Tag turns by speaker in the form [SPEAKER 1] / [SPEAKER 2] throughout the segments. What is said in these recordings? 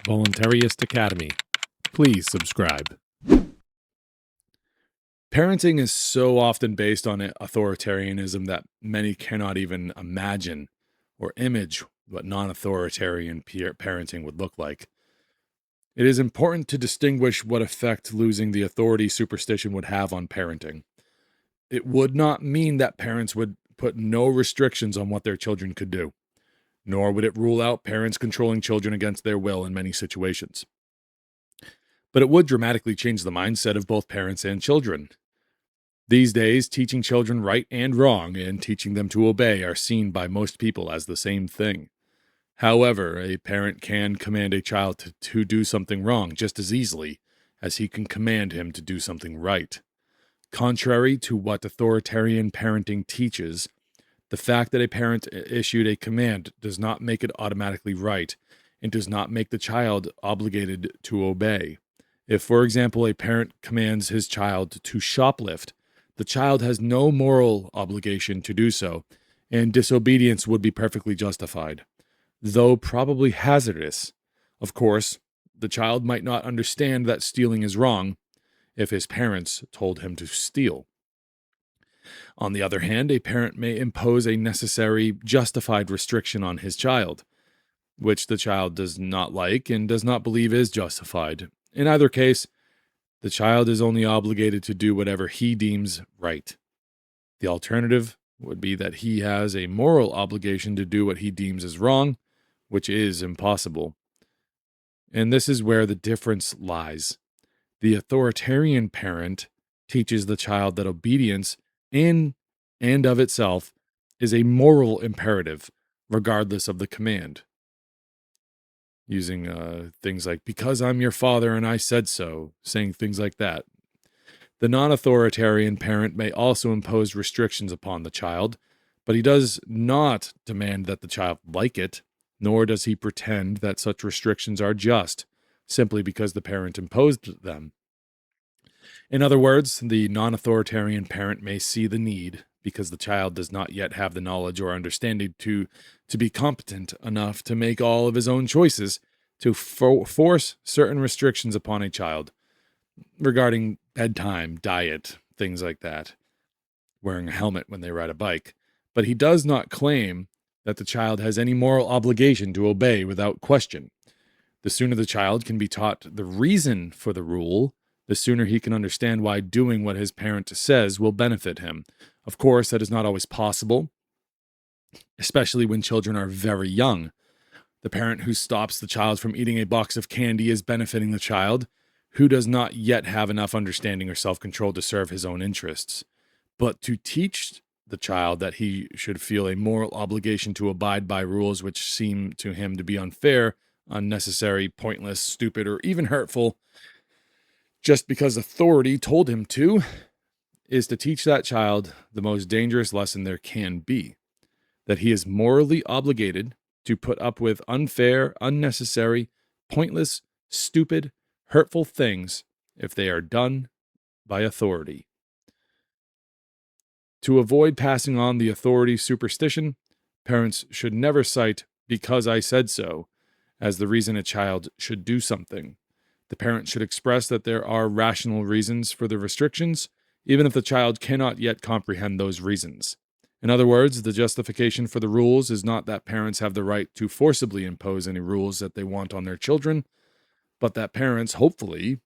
[SPEAKER 1] Voluntaryist Academy. Please subscribe. Parenting is so often based on authoritarianism that many cannot even imagine or image what non-authoritarian parenting would look like. It is important to distinguish what effect losing the authority superstition would have on parenting. It would not mean that parents would put no restrictions on what their children could do, nor would it rule out parents controlling children against their will in many situations. But it would dramatically change the mindset of both parents and children. These days, teaching children right and wrong and teaching them to obey are seen by most people as the same thing. However, a parent can command a child to do something wrong just as easily as he can command him to do something right. Contrary to what authoritarian parenting teaches, the fact that a parent issued a command does not make it automatically right and does not make the child obligated to obey. If, for example, a parent commands his child to shoplift, the child has no moral obligation to do so, and disobedience would be perfectly justified, though probably hazardous. Of course, the child might not understand that stealing is wrong if his parents told him to steal. On the other hand, a parent may impose a necessary, justified restriction on his child, which the child does not like and does not believe is justified. In either case, the child is only obligated to do whatever he deems right. The alternative would be that he has a moral obligation to do what he deems is wrong, which is impossible. And this is where the difference lies. The authoritarian parent teaches the child that obedience in and of itself is a moral imperative, regardless of the command. Using things like, because I'm your father and I said so, saying things like that. The non-authoritarian parent may also impose restrictions upon the child, but he does not demand that the child like it, nor does he pretend that such restrictions are just, simply because the parent imposed them. In other words, the non-authoritarian parent may see the need, because the child does not yet have the knowledge or understanding to be competent enough to make all of his own choices, to force certain restrictions upon a child regarding bedtime, diet, things like that, wearing a helmet when they ride a bike. But he does not claim that the child has any moral obligation to obey without question. The sooner the child can be taught the reason for the rule, the sooner he can understand why doing what his parent says will benefit him. Of course, that is not always possible, especially when children are very young. The parent who stops the child from eating a box of candy is benefiting the child, who does not yet have enough understanding or self-control to serve his own interests. But to teach the child that he should feel a moral obligation to abide by rules which seem to him to be unfair, unnecessary, pointless, stupid, or even hurtful, just because authority told him to, is to teach that child the most dangerous lesson there can be, that he is morally obligated to put up with unfair, unnecessary, pointless, stupid, hurtful things if they are done by authority. To avoid passing on the authority superstition, parents should never cite "because I said so" as the reason a child should do something. The parent should express that there are rational reasons for the restrictions, even if the child cannot yet comprehend those reasons. In other words, the justification for the rules is not that parents have the right to forcibly impose any rules that they want on their children, but that parents, hopefully,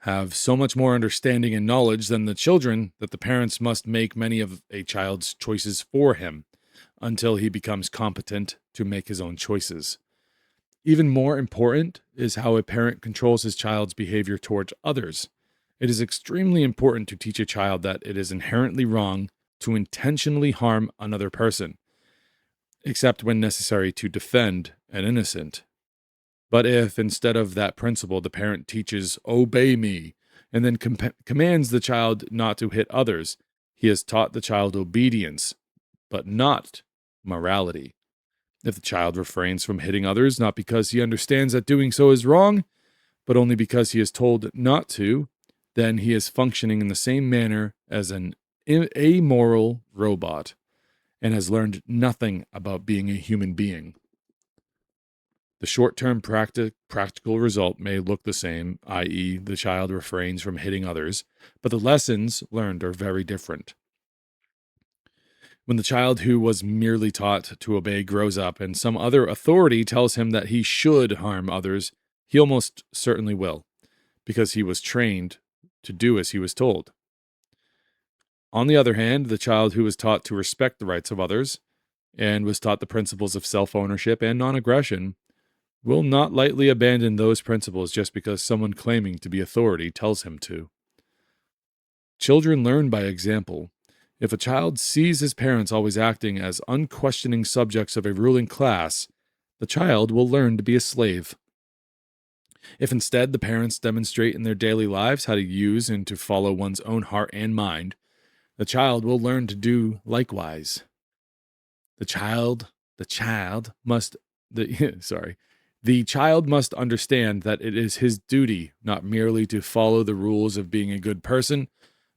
[SPEAKER 1] have so much more understanding and knowledge than the children that the parents must make many of a child's choices for him until he becomes competent to make his own choices. Even more important is how a parent controls his child's behavior towards others. It is extremely important to teach a child that it is inherently wrong to intentionally harm another person, except when necessary to defend an innocent. But if, instead of that principle, the parent teaches, "obey me," and then commands the child not to hit others, he has taught the child obedience, but not morality. If the child refrains from hitting others, not because he understands that doing so is wrong, but only because he is told not to, then he is functioning in the same manner as an amoral robot and has learned nothing about being a human being. The short-term practical result may look the same, i.e., the child refrains from hitting others, but the lessons learned are very different. When the child who was merely taught to obey grows up and some other authority tells him that he should harm others, he almost certainly will, because he was trained to do as he was told. On the other hand, the child who was taught to respect the rights of others and was taught the principles of self-ownership and non-aggression will not lightly abandon those principles just because someone claiming to be authority tells him to. Children learn by example. If a child sees his parents always acting as unquestioning subjects of a ruling class, the child will learn to be a slave. If instead the parents demonstrate in their daily lives how to use and to follow one's own heart and mind, the child will learn to do likewise. The child must understand that it is his duty not merely to follow the rules of being a good person,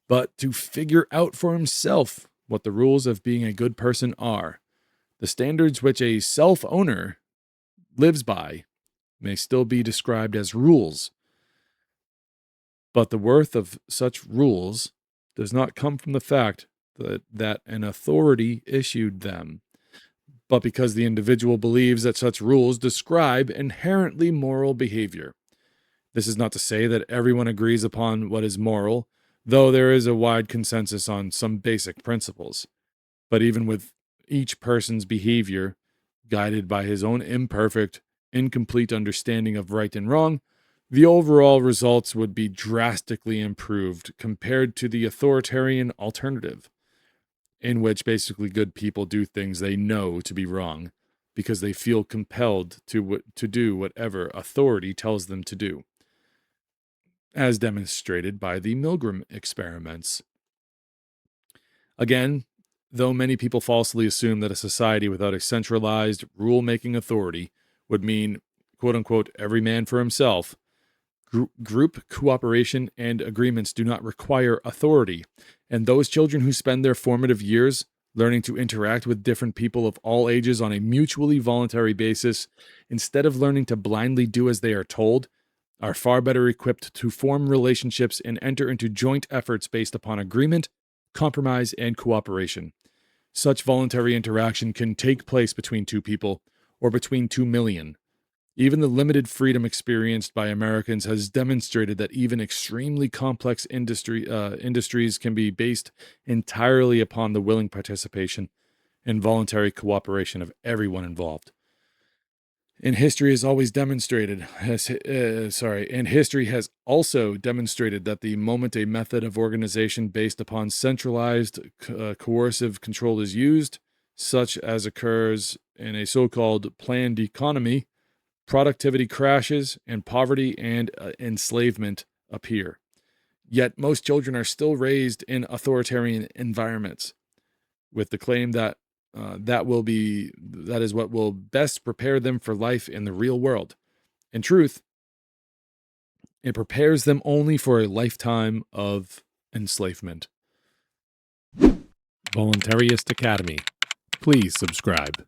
[SPEAKER 1] but to figure out for himself what the rules of being a good person are. The standards which a self-owner lives by may still be described as rules, but the worth of such rules does not come from the fact that an authority issued them, but because the individual believes that such rules describe inherently moral behavior. This is not to say that everyone agrees upon what is moral, though there is a wide consensus on some basic principles. But even with each person's behavior guided by his own imperfect, incomplete understanding of right and wrong, the overall results would be drastically improved compared to the authoritarian alternative, in which basically good people do things they know to be wrong because they feel compelled to do whatever authority tells them to do, as demonstrated by the Milgram experiments. Again, though many people falsely assume that a society without a centralized rule-making authority would mean, quote-unquote, every man for himself, group cooperation and agreements do not require authority, and those children who spend their formative years learning to interact with different people of all ages on a mutually voluntary basis, instead of learning to blindly do as they are told, are far better equipped to form relationships and enter into joint efforts based upon agreement, compromise, and cooperation. Such voluntary interaction can take place between two people or between 2 million. Even the limited freedom experienced by Americans has demonstrated that even extremely complex industries can be based entirely upon the willing participation and voluntary cooperation of everyone involved. And history has also demonstrated that the moment a method of organization based upon centralized coercive control is used, such as occurs in a so-called planned economy, productivity crashes and poverty and enslavement appear. Yet most children are still raised in authoritarian environments, with the claim that that is what will best prepare them for life in the real world. In truth, it prepares them only for a lifetime of enslavement. Voluntaryist Academy. Please subscribe.